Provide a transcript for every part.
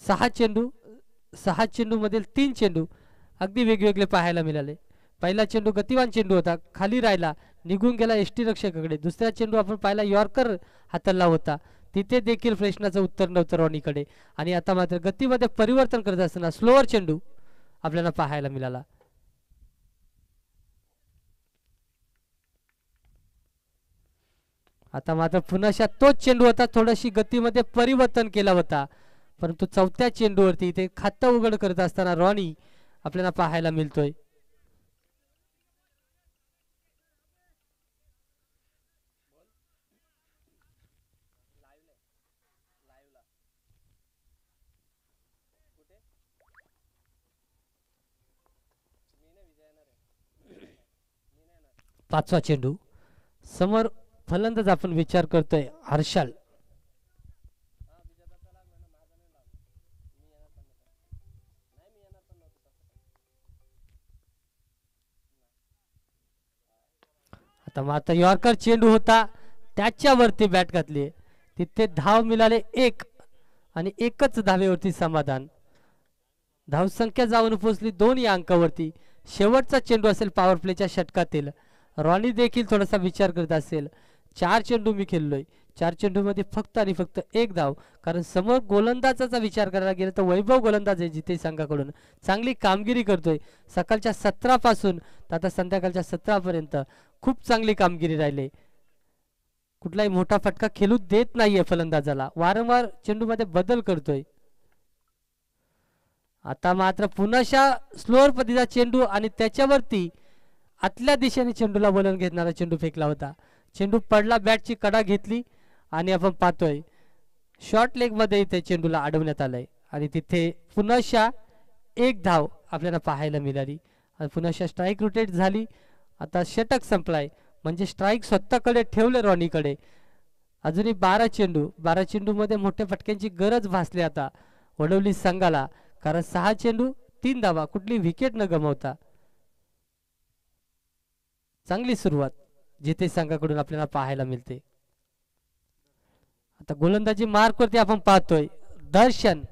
6 चेंडू मधील 3 चेंडू अगदी वेगवेगळे पाहायला मिळाले. पहिला चेंडू गतिवान चेंडू होता, खाली राहिला, निघून गेला एसटी रक्षकाकडे. दुसरा चेंडू आपण पाहिला यॉर्कर हाताळला होता, तिथे देखील प्रश्नाचं उत्तर नव्हतं रॉनीकडे. आणि आता मात्र गतीमध्ये परिवर्तन करत असताना स्लोअर चेंडू आपल्याला पाहायला मिळाला. आता मात्र पुन्हा तोच चेंडू होता, थोडीशी गतीमध्ये परिवर्तन केला होता, परंतु चौथ्या चेंडूवरती इथे खातं उघड करत असताना रॉनी आपल्याला पाहायला मिळतोय. पाचवा चेंडू समोर फलंदाज आपण विचार करतोय हर्षल. आता मात्र यॉर्कर चेंडू होता, त्याच्यावरती बॅट घातली, तिथे धाव मिळाले 1 आणि एकच धावेवरती समाधान. धावसंख्या जाऊन पोहोचली 2 या अंकावरती. शेवटचा चेंडू असेल पॉवर प्लेच्या षटकातील. रॉनी देखील थोडासा विचार करत असेल, 4 चेंडू मी खेळलोय, 4 चेंडूमध्ये फक्त आणि फक्त 1 धाव. कारण समोर गोलंदाजाचा विचार करायला गेला तर वैभव गोलंदाज आहे, जिथे संघाकडून चांगली कामगिरी करतोय. सकाळच्या 17 पासून आता संध्याकाळच्या 17 पर्यंत खूप चांगली कामगिरी राहिली. कुठलाही मोठा फटका खेळू देत नाहीये फलंदाजाला, वारंवार चेंडूमध्ये बदल करतोय. आता मात्र पुन्हा स्लोअर पद्धतीचा चेंडू आणि त्याच्यावरती आतल्या दिशेने चेंडूला वळण घेणारा चेंडू फेकला होता. चेंडू पडला, बॅटची कडा घेतली आणि आपण पाहतोय शॉर्ट लेग मध्ये इथे चेंडूला अडवण्यात आलंय आणि तिथे पुन्हा 1 धाव आपल्याला पाहायला मिळाली आणि पुन्हा स्ट्राईक रोटेट झाली. आता षटक संपलाय, म्हणजे स्ट्राईक स्वतःकडे ठेवले रॉनीकडे. अजूनही 12 चेंडू मध्ये मोठ्या फटक्यांची गरज भासली आता वडवली संघाला, कारण 6 चेंडू 3 धावा, कुठली विकेट न गमावता चांगली सुरुवात जिथे संघाकडून आपल्याला पाहायला मिळते. आता गोलंदाजी मार्क वरती आपण पाहतोय दर्शन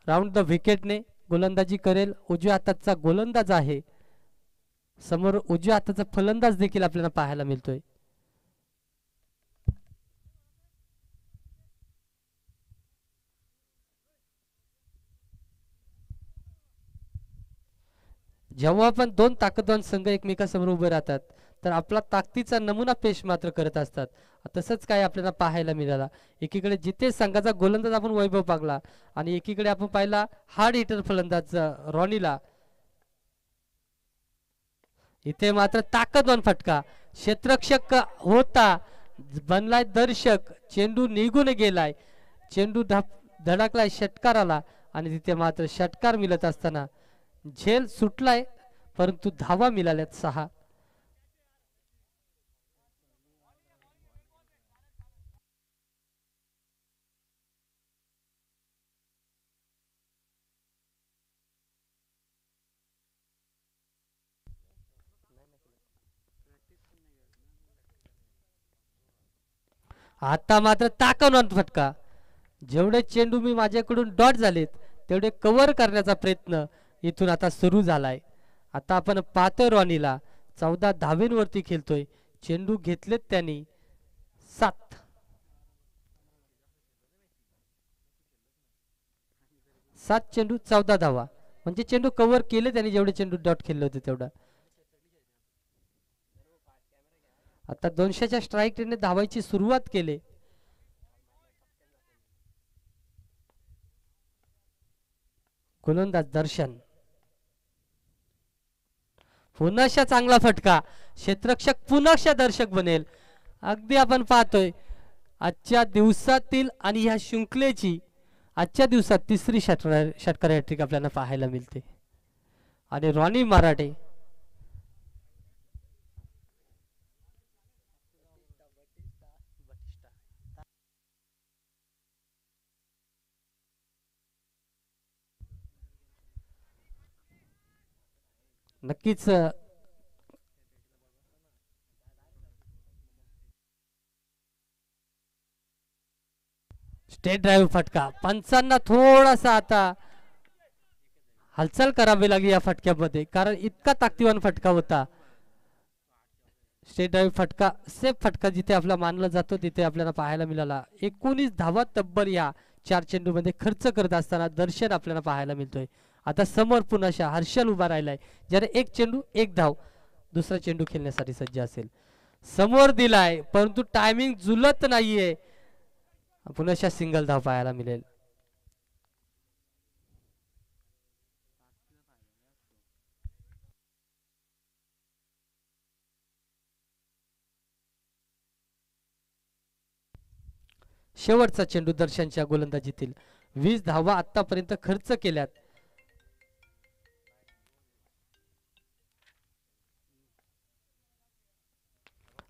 राऊंड द विकेटने गोलंदाजी करेल. उजव्या हाताचा गोलंदाज आहे, समोर उजव्या हाताचा फलंदाज देखील आपल्याला पाहायला मिळतोय. जेव्हा पण 2 ताकदवान संघ एकमेकांसमोर उभे राहतात तर आपला ताकदीचा नमुना पेश मात्र करत असतात. तसंच काय आपल्याला पाहायला मिळाला. एकीकडे जिथे संघाचा गोलंदाज आपण वैभव पागला आणि एकीकडे आपण पाहिला हार्ड हिटर फलंदाज रॉनीला. इथे मात्र ताकदवान फटका, क्षेत्ररक्षक होता, बनलाय दर्शक, चेंडू निघून गेलाय, चेंडू धडकलाय षटकाराला आणि तिथे मात्र षटकार मिळत असताना झेल सुटलाय, परंतु धावा मिळाल्यात 6. आता मात्र ताकदवान फटका, जेवढे चेंडू मी माझ्याकडून डॉट झालेत तेवढे कव्हर करण्याचा प्रयत्न इथून आता सुरू झालाय. आता आपण पाहतोय रॉनीला 14 धावेंवरती खेळतोय, चेंडू घेतलेत त्यांनी 7. 7 चेंडू 14 धावा, म्हणजे चेंडू कव्हर केले त्यांनी जेवढे चेंडू डॉट खेळले होते तेवढा. आता 200च्या स्ट्राईक रेटने धावायची सुरुवात केली. गोलंदाज दर्शन, पुन्हा चांगला फटका, क्षेत्ररक्षक पुन्हा दर्शक बनेल. अगदी आपण पाहतोय आजच्या दिवसातील आणि ह्या शृंखलेची आजच्या दिवसात 3री षटकार हॅट्रिक आपल्याला पाहायला मिळते. आणि रॉनी मराठे नक्कीच स्टेट ड्राईव्ह फटका. पंचांना थोडासा आता हालचाल करावी लागली या फटक्यामध्ये, कारण इतका ताकदीवान फटका होता. स्टेट ड्राईव्ह फटका सेफ फटका जिथे आपला मानला जातो तिथे आपल्याला पाहायला मिळाला. 19 धावा तब्बल या 4 चेंडूमध्ये खर्च करत असताना दर्शन आपल्याला पाहायला मिळतोय. आता समोर पुन्हा हर्षल उभा राहिलाय, ज्याने 1 चेंडू 1 धाव दुसरा चेंडू खेळण्यासाठी सज्ज असेल. समोर दिलाय परंतु टायमिंग जुलत नाहीये. पुन्हा सिंगल धाव पाहायला मिळेल. शेवटचा चेंडू दर्शनच्या गोलंदाजीतील. 20 धावा आतापर्यंत खर्च केल्यात.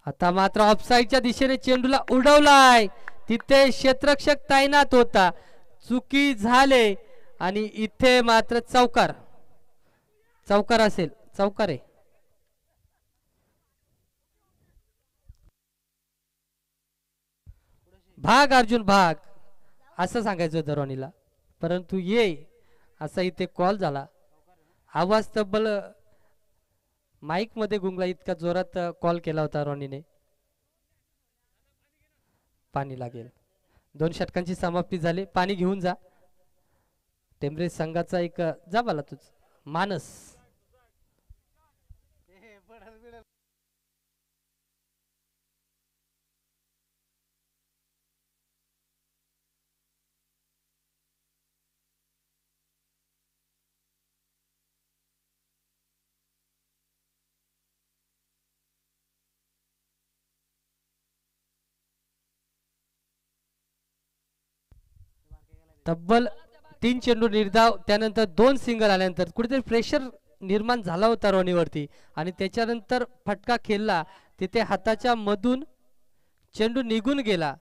आता मात्र ऑफसाईडच्या दिशेने चेंडूला उडवलाय. तिथे क्षेत्ररक्षक तैनात होता, चुकी झाले आणि इथे मात्र चौकार असेल. चौकार आहे. भाग अर्जुन भाग असं सांगायचं होतं रॉनीला, परंतु ये असा इथे कॉल झाला. आवाज तब्बल माईक मध्ये गुंगला, इतका जोरात कॉल केला होता रॉनीने. पाणी लागेल. 2 षटकांची समाप्ती झाली. पाणी घेऊन जा. टेंबरे संघाचा एक जा बाला तुझ मानस. तब्बल 3 चेंडू निर्धाव, त्यानंतर 2 सिंगल आल्यानंतर कुठेतरी प्रेशर निर्माण झाला होता रॉनीवरती आणि त्याच्यानंतर फटका खेळला. तिथे हाताच्या मधून चेंडू निघून गेला.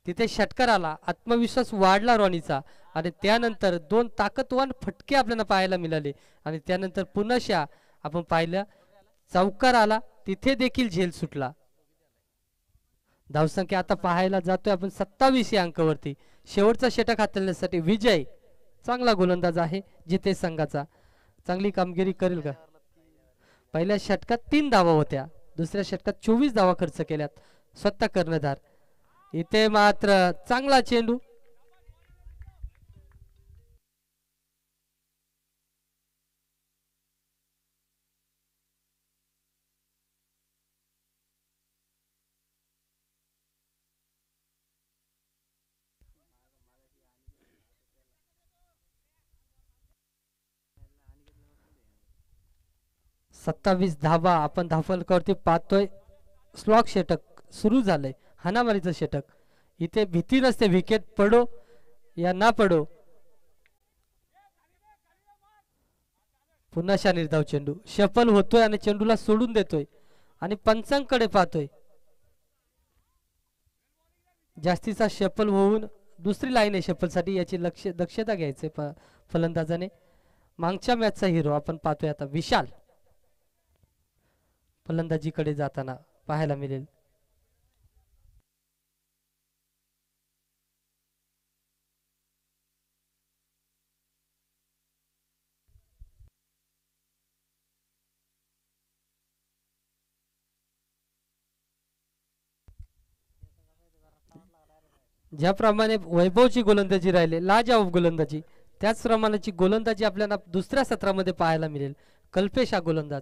तिथे षटकार आला. आत्मविश्वास वाढला रॉनीचा आणि त्यानंतर 2 ताकदवान फटके आपल्याला पाहायला मिळाले आणि त्यानंतर पुन्हा आपण पाहिलं चौकार आला. तिथे देखील झेल सुटला. धावसंख्या आता पाहायला जातोय आपण 27 या अंकावरती. शेवटचा षटक हाताळण्यासाठी विजय चांगला गोलंदाज आहे. जिथे संघाचा चांगली कामगिरी करेल का. पहिल्या षटकात 3 धावा होत्या, दुसऱ्या षटकात 24 धावा खर्च केल्यात स्वतः कर्णधार. इथे मात्र चांगला चेंडू. सत्तावीस धावा आपण धावफलकावरती पाहतोय. स्लॉक षटक सुरू झालंय, हाणामारीचं षटक. इथे भीती नसते विकेट पडो या ना पडो. पुन्हा निर्धाव चेंडू शफल होतोय आणि चेंडूला सोडून देतोय आणि पंचांकडे पाहतोय. जास्तीचा शफल होऊन दुसरी लाईन आहे शफलसाठी, याची दक्षता घ्यायचे फलंदाजाने. मागच्या मॅचचा हिरो आपण पाहतोय आता विशाल फलंदाजीकडे जाताना पाहायला मिळेल. ज्याप्रमाणे वैभवची गोलंदाजी राहिले लाजवाब गोलंदाजी, त्याच प्रमाणाची गोलंदाजी आपल्याला दुसऱ्या सत्रामध्ये पाहायला मिळेल. कल्पेश हा गोलंदाज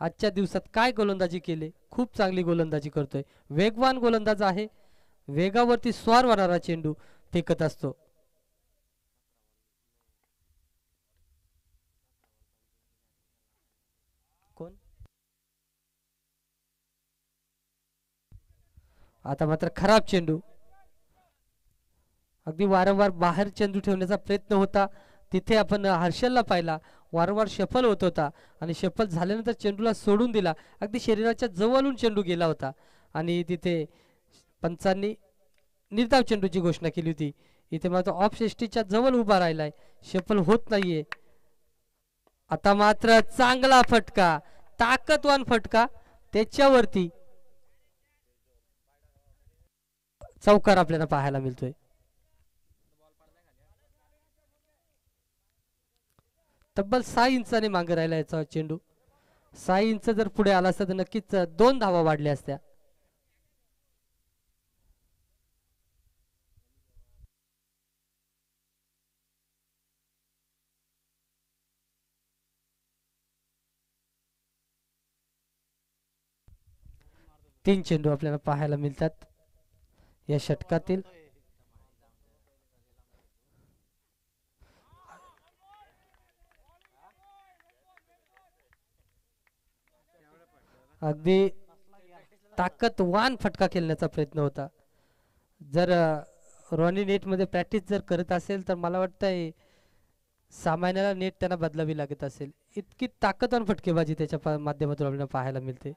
आजच्या दिवसात काय गोलंदाजी केली, खूप चांगली गोलंदाजी करतोय. वेगवान गोलंदाज आहे, वेगावरती स्वार होणारा चेंडू फेकत असतो. कोण आता मात्र खराब चेंडू. अगदी वारंवार बाहेर चेंडू ठेवण्याचा प्रयत्न होता. तिथे आपण हर्षलला पाहिला, वारंवार शफल होत होता आणि शफल झाल्यानंतर चेंडूला सोडून दिला. अगदी शरीराच्या जवळून चेंडू गेला होता आणि तिथे पंचांनी निर्धाव चेंडूची घोषणा केली होती. इथे मात्र ऑफ सिस्टीच्या जवळ उभा राहिलाय, शफल होत नाहीये. आता मात्र चांगला फटका, ताकदवान फटका, त्याच्यावरती चौकार आपल्याला पाहायला मिळतोय. तब्बल 6 इंचाने मागे राहिला याचा चेंडू. 6 इंच जर पुढे आला असता तर नक्कीच 2 धावा वाढल्या असत्या. तीन चेंडू आपल्याला पाहायला मिळतात या षटकातील. अगदी ताकदवान फटका खेळण्याचा प्रयत्न होता. जर रॉनी नेट मध्ये प्रॅक्टिस जर करत असेल तर मला वाटतंय सामान्याला नेट त्यांना बदलावी लागत असेल. इतकी ताकदवान फटकेबाजी त्याच्या माध्यमातून आपल्याला पाहायला मिळते.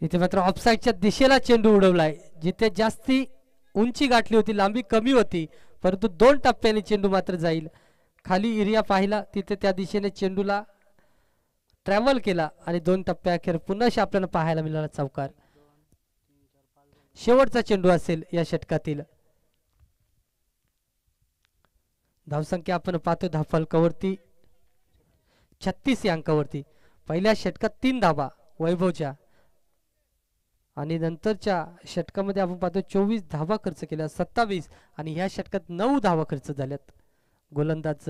इथे मात्र ऑफसाईडच्या दिशेला चेंडू उडवलाय. जिथे जास्ती उंची गाठली होती, लांबी कमी होती, परंतु 2 टप्प्याने चेंडू मात्र जाईल. खाली एरिया पाहिला तिथे त्या दिशेने चेंडूला ट्रॅव्हल केला आणि 2 टप्प्या अखेर पुन्हा आपल्याला पाहायला मिळाला चौकार. शेवटचा चेंडू असेल या षटकातील. धावसंख्या आपण पाहतो धावफलकावरती 36 या अंकावरती. पहिल्या षटकात 3 धावा वैभवच्या आणि नंतरच्या षटकामध्ये आपण पाहतो 24 धावा खर्च केल्या, 27, आणि ह्या षटकात 9 धावा खर्च झाल्यात. गोलंदाज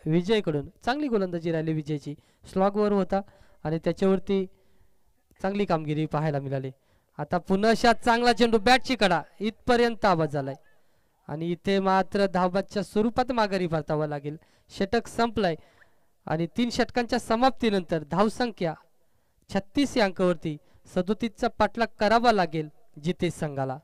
विजयकडून चांगली गोलंदाजी राहिली विजयची. स्लॉगवर होता आणि त्याच्यावरती चांगली कामगिरी पाहायला मिळाली. आता पुन्हा चांगला चेंडू, बॅटची कडा, इथपर्यंत आवाज झालाय आणि इथे मात्र धावबादच्या स्वरूपात माघारी परतावा लागेल. षटक संपलाय आणि 3 षटकांच्या समाप्तीनंतर धावसंख्या 36 या अंकावरती 37चा पाठलाग करावा लागेल जितेश संघाला.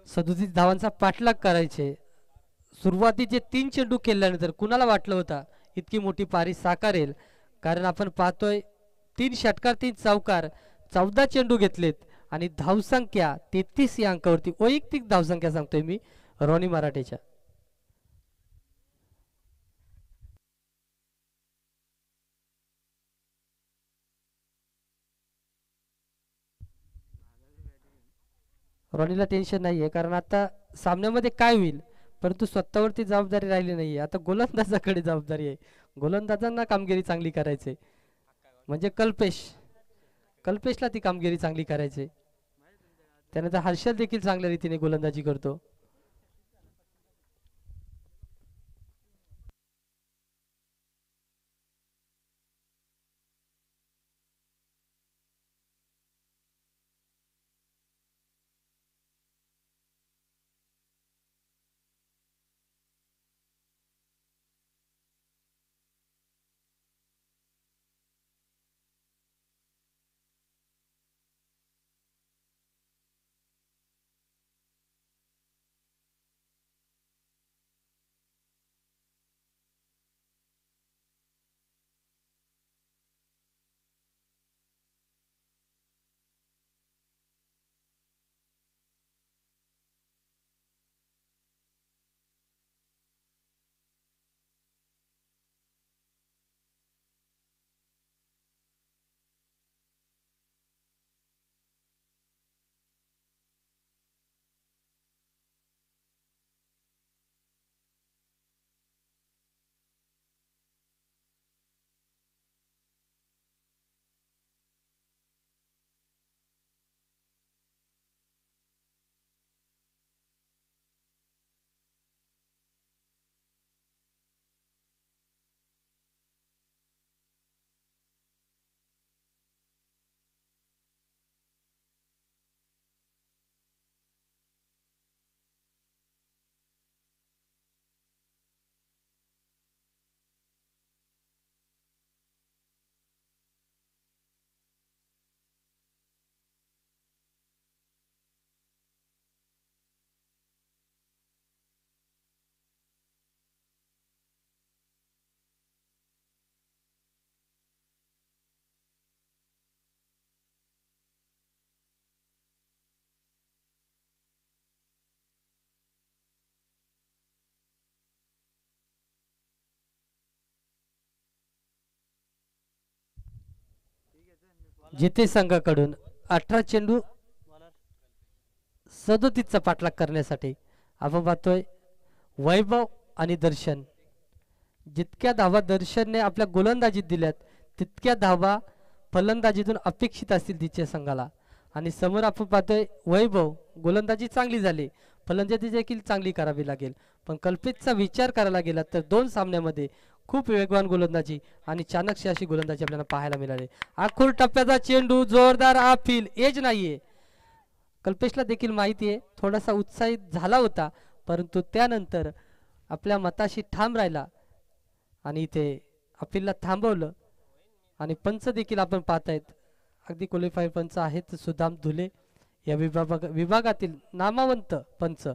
सदोतीस धावांचा पाठलाग करायचे. सुरुवातीचे 3 चेंडू खेळल्यानंतर कुणाला वाटलं होता इतकी मोठी पारी साकारेल, कारण आपण पाहतोय 3 षटकार 3 चौकार, 14 चेंडू घेतलेत आणि धावसंख्या 33 या अंकावरती. वैयक्तिक धावसंख्या सांगतोय मी रॉनी मराठेच्या. रॉनीला टेन्शन नाहीये कारण आता सामन्यामध्ये काय होईल, परंतु स्वतःवरती जबाबदारी राहिली नाहीये. आता गोलंदाजाकडे जबाबदारी आहे. गोलंदाजांना कामगिरी चांगली करायची, म्हणजे कल्पेशला ती कामगिरी चांगली करायची. त्यानंतर हर्षल देखील चांगल्या रीतीने गोलंदाजी करतो. जिथे संघाकडून 18 चेंडू 37चा पाठलाग करण्यासाठी आपण पाहतोय वैभव आणि दर्शन. जितक्या धावा दर्शनने आपल्या गोलंदाजीत दिल्यात तितक्या धावा फलंदाजीतून अपेक्षित असतील तिच्या संघाला. आणि समोर आपण पाहतोय वैभव गोलंदाजी चांगली झाली, फलंदाजी देखील चांगली करावी लागेल. पण कल्पितचा विचार करायला गेला तर दोन सामन्यामध्ये खूप वेगवान गोलंदाजी आणि चाणक्य अशी गोलंदाजी आपल्याला पाहायला मिळाली. आखूर टप्प्याचा चेंडू जोरदार अपील एज नाहीये. कल्पेशला देखील माहिती आहे, थोडासा उत्साहित झाला होता परंतु त्यानंतर आपल्या मताशी ठाम राहिला आणि इथे अपीलला थांबवलं. आणि पंच देखील आपण पाहतायत अगदी क्वालिफाईड पंच आहेत सुदाम धुले या विभागातील नामवंत पंच.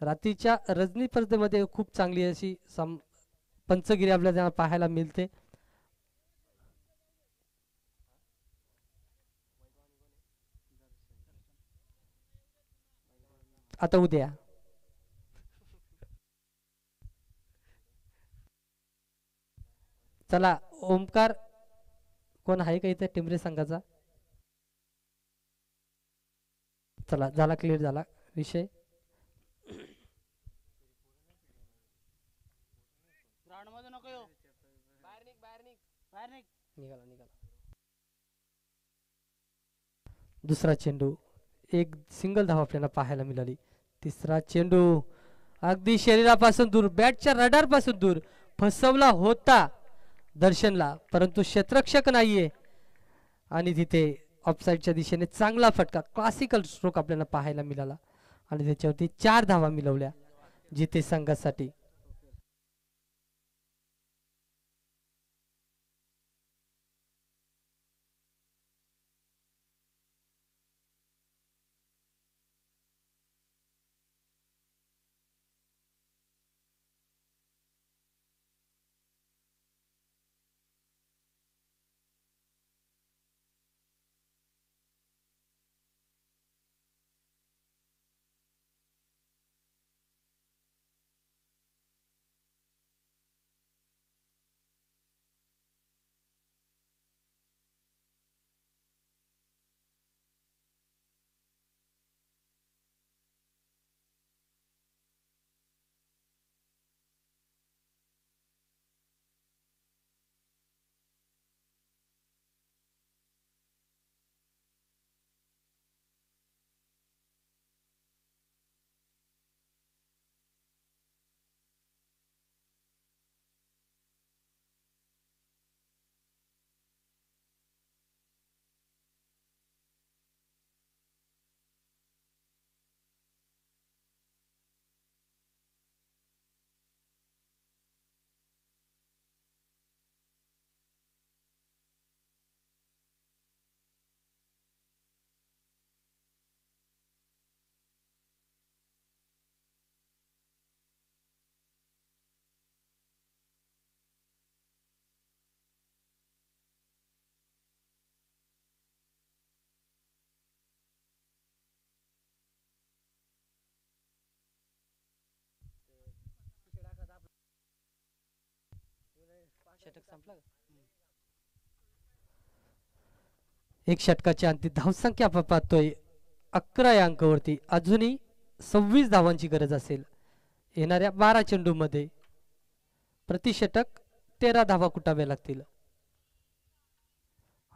रात्रीच्या रजनी स्पर्धेमध्ये खूप चांगली अशी पंचगिरी आपल्याला पाहायला मिळते. आता उद्या चला ओमकार कोण आहे का इथे टिंबरे संघाचा? चला झाला, क्लिअर झाला विषय. दुसरा चेंडू एक सिंगल धाव आपल्याला पाहायला मिळाली. तिसरा चेंडू अगदी शरीरापासून दूर, बॅटच्या रडार पासून दूर फसवला होता दर्शनला, परंतु क्षेत्ररक्षक नाहीये आणि तिथे ऑफसाईडच्या दिशेने चांगला फटका क्लासिकल स्ट्रोक आपल्याला पाहायला मिळाला आणि त्याच्यावरती 4 धावा मिळवल्या जिथे संघासाठी. एक षटकाची अंतिम धावसंख्या आपण पाहतोय 11 या अंकावरती. अजूनही 26 धावांची गरज असेल येणाऱ्या 12 चेंडू मध्ये. प्रति षटक 13 धावा कुटाव्या लागतील.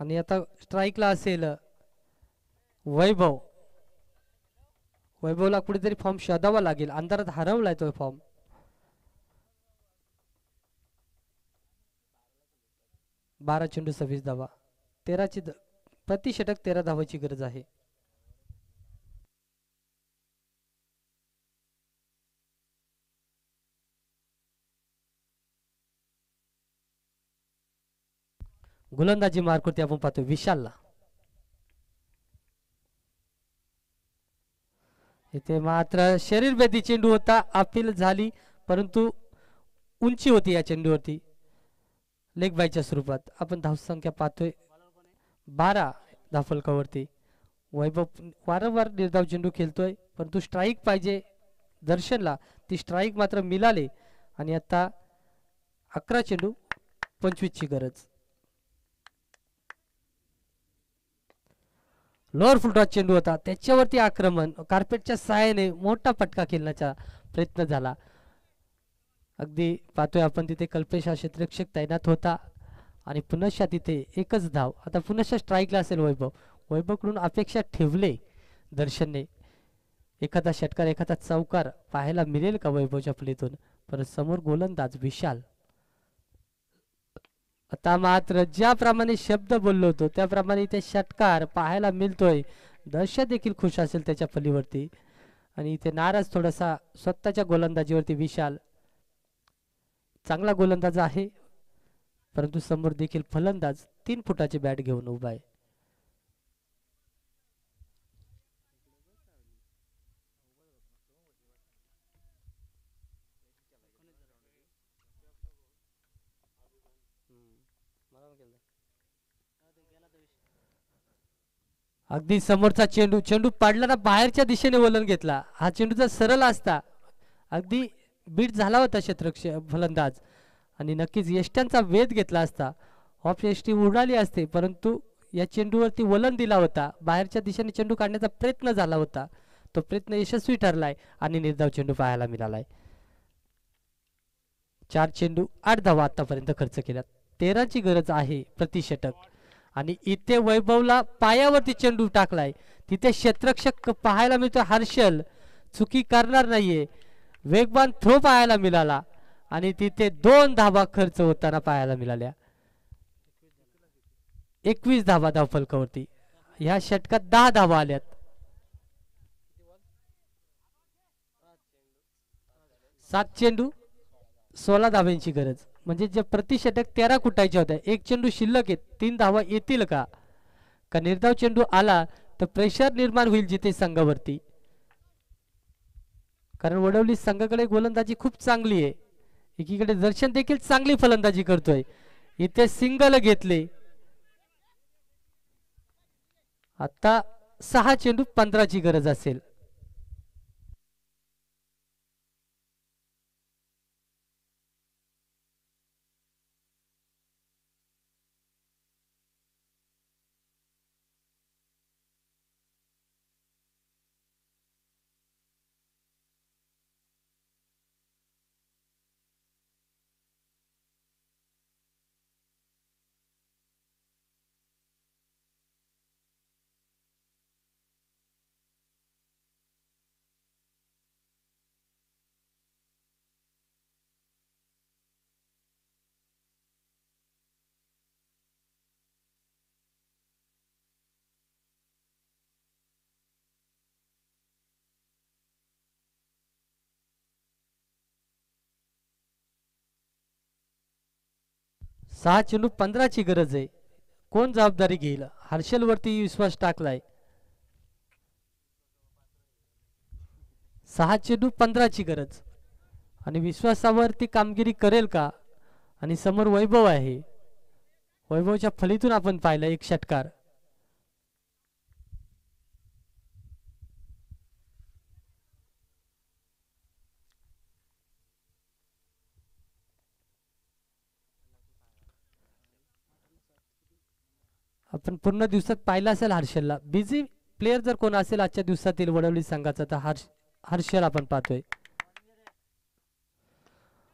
आणि आता स्ट्राईकला असेल वैभव. वैभवला कुठेतरी फॉर्म शोधावा लागेल, अंधारात हरवलाय तो फॉर्म. बारा चेंडू 26 धावा, 13ची प्रति षटक 13 धावाची गरज आहे. गोलंदाजी मार्कवरती आपण पाहतो विशालला. इथे मात्र शरीरभेदी चेंडू होता, अपील झाली परंतु उंची होती या चेंडूवरती. लेग बायच्या स्वरूपात आपण धावसंख्या पाहतोय 12 धावफलकावरती. वैभव वारंवार निर्धाव चेंडू खेळतोय परंतु स्ट्राईक पाहिजे दर्शनला, ती स्ट्राईक मात्र मिळाली. आणि आता 11 चेंडू 25ची गरज. लोअर फुलटॉस चेंडू होता, त्याच्यावरती आक्रमण कार्पेटच्या सहाय्याने मोठा फटका खेळण्याचा प्रयत्न झाला. अगदी पाहतोय आपण तिथे कल्पेश हा क्षेत्ररक्षक तैनात होता आणि पुनश्च तिथे एकच धाव. आता पुनश्च स्ट्राईकला असेल वैभव. वैभवकडून अपेक्षा ठेवले दर्शनने. एखादा षटकार एखादा चौकार पाहायला मिळेल का वैभवच्या फलीतून. परत समोर गोलंदाज विशाल. आता मात्र ज्याप्रमाणे शब्द बोललो होतो त्याप्रमाणे इथे षटकार पाहायला मिळतोय. दर्शक देखील खुश असेल त्याच्या फलीवरती आणि इथे नाराज थोडासा स्वतःच्या गोलंदाजीवरती विशाल. चांगला गोलंदाज आहे परंतु समोर देखील फलंदाज 3 फुटाची बॅट घेऊन उभा आहे. अगदी समोरचा चेंडू चेंडू पाडला बाहेरच्या दिशेने वलन घेतला. हा चेंडू जर सरळ असता अगदी बीट झाला होता क्षेत्ररक्षक फलंदाज आणि नक्कीच यष्ट्यांचा वेध घेतला असता. ऑफ यष्टी उडाली असते परंतु या चेंडूवरती वलन दिला होता. बाहेरच्या दिशेने चेंडू काढण्याचा प्रयत्न झाला होता. तो प्रयत्न यशस्वी ठरलाय आणि निर्धाव चेंडू पाहायला मिळालाय. 4 चेंडू 8 धावा आतापर्यंत खर्च केल्या. 13ची गरज आहे प्रतिषटक आणि इथे वैभवला पायावरती चेंडू टाकलाय. तिथे क्षेत्ररक्षक पाहायला मिळतो हर्षल चुकी करणार नाहीये. वेगवान थ्रो पाहायला मिळाला आणि तिथे 2 धावा खर्च होताना पाहायला मिळाल्या. 21 धावा धावफलकावरती. ह्या षटकात 10 धावा आल्यात. 7 चेंडू 16 धाव्यांची गरज. म्हणजे जे प्रतिषटक 13 कुटायचे होते. एक चेंडू शिल्लक आहे. 3 धावा येतील का. का निर्धाव चेंडू आला तर प्रेशर निर्माण होईल जिथे संघावरती. कारण वडवली संघाकडे गोलंदाजी खूप चांगली आहे. एकीकडे दर्शन देखील चांगली फलंदाजी करतोय. इथे सिंगल घेतले. आता 6 चेंडू 15ची गरज असेल. सहा चेंडू 15ची गरज आहे. कोण जबाबदारी घेईल. हर्षल वरती विश्वास टाकलाय. 6 चेंडू 15ची गरज आणि विश्वासावरती कामगिरी करेल का. आणि समोर वैभव आहे. वैभवच्या फलीतून आपण पाहिलं एक षटकार. आपण पूर्ण दिवसात पाहिलं असेल हर्षलला. बिझी प्लेयर जर कोण असेल आजच्या दिवसातील वडवली संघाचा तर हर्षल आपण पाहतोय.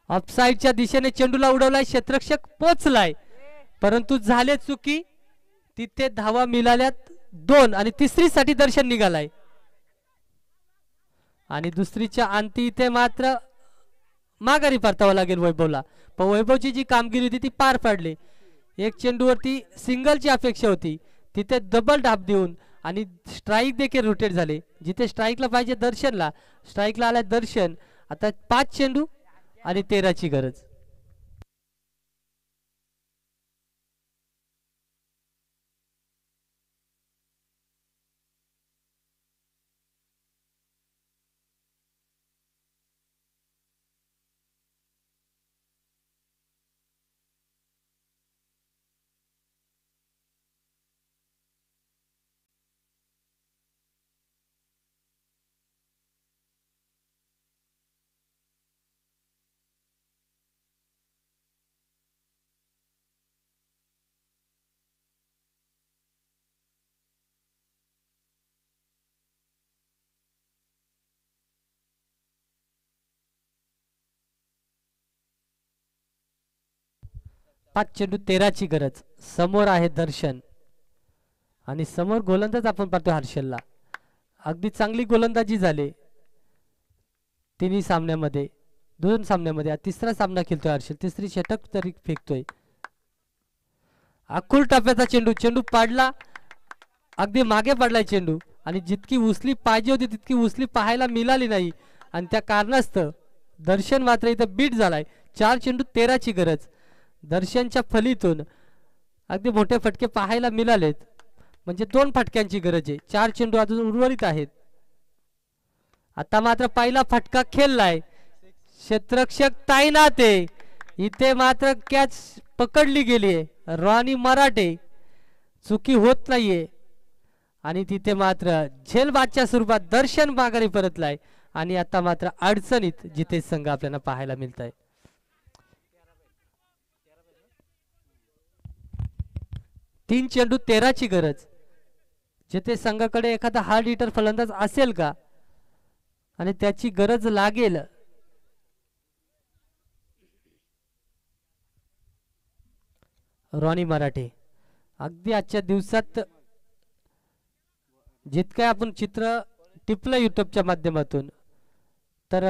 ऑफसाईडच्या दिशेने चेंडूला उडवलाय. क्षेत्ररक्षक पोचलाय परंतु झाले चुकी. तिथे धावा मिळाल्यात 2 आणि तिसरीसाठी दर्शन निघालाय आणि दुसरीच्या अंती इथे मात्र माघारी परतावं लागेल वैभवला. पण वैभवची जी कामगिरी होती ती पार पाडली. एक चेंडूवरती सिंगलची अपेक्षा होती तिथे डबल डाब देऊन आणि स्ट्राईक देखील रोटेट झाले. जिथे स्ट्राईकला पाहिजे दर्शनला स्ट्राईकला आलाय दर्शन. आता 5 चेंडू आणि 13ची गरज. 5 चेंडू 13ची गरज. समोर आहे दर्शन आणि समोर गोलंदाज आपण पाहतो हर्षलला. अगदी चांगली गोलंदाजी झाली तिन्ही सामन्यामध्ये, 2 सामन्यामध्ये. तिसरा सामना खेळतोय हर्षल, तिसरी षटक तरी फेकतोय. अकुल टप्प्याचा चेंडू, चेंडू पाडला, अगदी मागे पडलाय चेंडू आणि जितकी उचली पाहिजे होती तितकी उचली पाहायला मिळाली नाही आणि त्या कारणास्तव दर्शन मात्र इथं बीट झालाय. 4 चेंडू 13ची गरज. दर्शनच्या फलीतून अगदी मोठे फटके पाहायला मिळालेत, म्हणजे 2 फटक्यांची गरज आहे. 4 चेंडू अजून उर्वरित आहेत. आता मात्र पहिला फटका खेळलाय, क्षेत्ररक्षक तैनात आहे. इथे मात्र कॅच पकडली गेली आहे. रॉनी मराठे, चुकी होत नाहीये आणि तिथे मात्र झेलबादच्या स्वरूपात दर्शन माघारी परतलाय आणि आता मात्र अडचणीत जिथे संघ आपल्याला पाहायला मिळत आहे. 3 चेंडू 13ची गरज. जिथे संघाकडे एखादा हार्ड हिटर फलंदाज असेल का आणि त्याची गरज लागेल. रॉनी मराठे अगदी आजच्या दिवसात जितकं आपण चित्र टिपलं युट्यूबच्या माध्यमातून, तर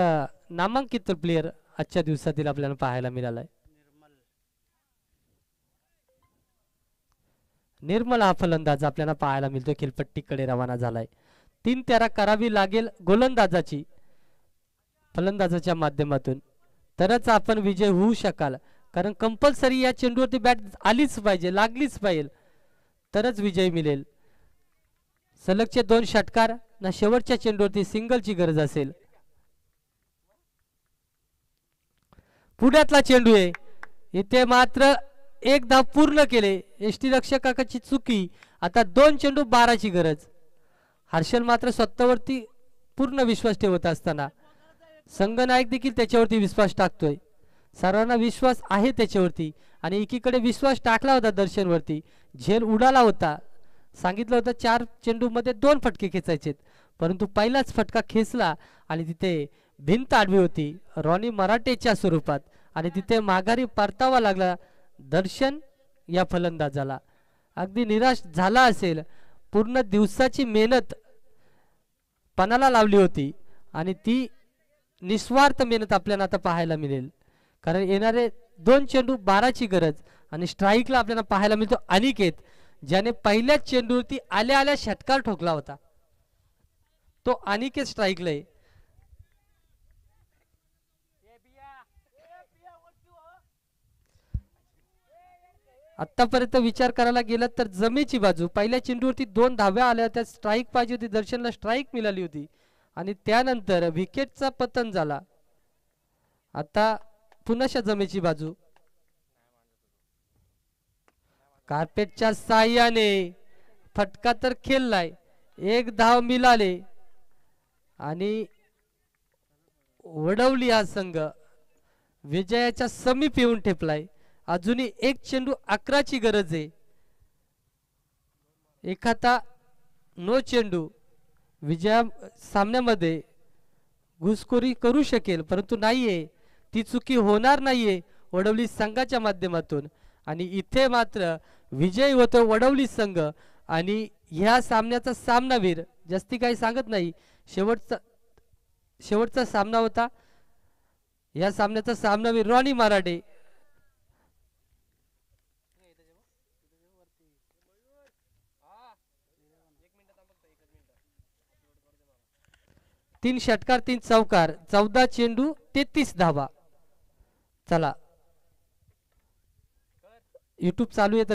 नामांकित प्लेयर आजच्या दिवसातील आपल्याला पाहायला मिळालाय. निर्मल हा फलंदाज आपल्याला पाहायला मिळतो, खेळपट्टीकडे रवाना झालाय. 3 तेरा करावी लागेल गोलंदाजाची फलंदाजाच्या माध्यमातून, तरच आपण विजय होऊ शकाल. कारण कंपल्सरी या चेंडूवरती बॅट आलीच पाहिजे, लागलीच पाहिजे, तरच विजय मिळेल. सलगचे 2 षटकार ना शेवटच्या चेंडूवरती सिंगलची गरज असेल. पुढ्यातला चेंडू आहे, इथे मात्र 1 धाव पूर्ण केले. यष्टीरक्षकाची चुकी. आता 2 चेंडू 12ची गरज. हर्षल मात्र स्वतःवरती पूर्ण विश्वास ठेवत असताना संघनायक देखील त्याच्यावरती विश्वास टाकतोय. सर्वांना विश्वास आहे त्याच्यावरती आणि एकीकडे विश्वास टाकला होता दर्शनवरती. झेल उडाला होता, सांगितलं होतं 4 चेंडूमध्ये 2 फटके खेचायचेत, परंतु पहिलाच फटका खेचला आणि तिथे भिंत आडवी होती रॉनी मराठेच्या स्वरूपात आणि तिथे माघारी परतावा लागला दर्शन या फलंदाजाला. अगदी निराश झाला असेल. पूर्ण दिवसाची मेहनत पणाला लावली होती आणि ती निस्वार्थ मेहनत आपल्याला आता पाहायला मिळेल. कारण येणारे 2 चेंडू 12ची गरज आणि स्ट्राईकला आपल्याला पाहायला मिळतो अनिकेत, ज्याने पहिल्याच चेंडूवरती आल्या आल्या षटकार ठोकला होता. तो अनिकेत स्ट्राईकला आहे. आतापर्यंत विचार करायला गेला तर जमेची बाजू, पहिल्या चेंडूवरती 2 धाव्या आल्या, त्या स्ट्राईक पाहिजे होती, दर्शनला स्ट्राईक मिळाली होती आणि त्यानंतर विकेटचा पतन झाला. आता पुन्हा जमेची बाजू. कार्पेटच्या साह्याने फटका तर खेळलाय, 1 धाव मिळाले आणि वडवली हा संघ विजयाच्या समीप येऊन ठेपलाय. अजूनही 1 चेंडू 11ची गरज आहे. एखादा नो चेंडू विजया सामन्यामध्ये घुसखोरी करू शकेल, परंतु नाहीये, ती चुकी होणार नाहीये वडवली संघाच्या माध्यमातून आणि इथे मात्र विजय होतो वडवली संघ. आणि ह्या सामन्याचा सामनावीर जास्ती काही सांगत नाही, शेवटचा सामना होता. या सामन्याचा सामनावीर रॉनी मराठे. तीन षटकार 3 चौकार, 14 चेंडू 33 धावा. चला, YouTube चालू आहे.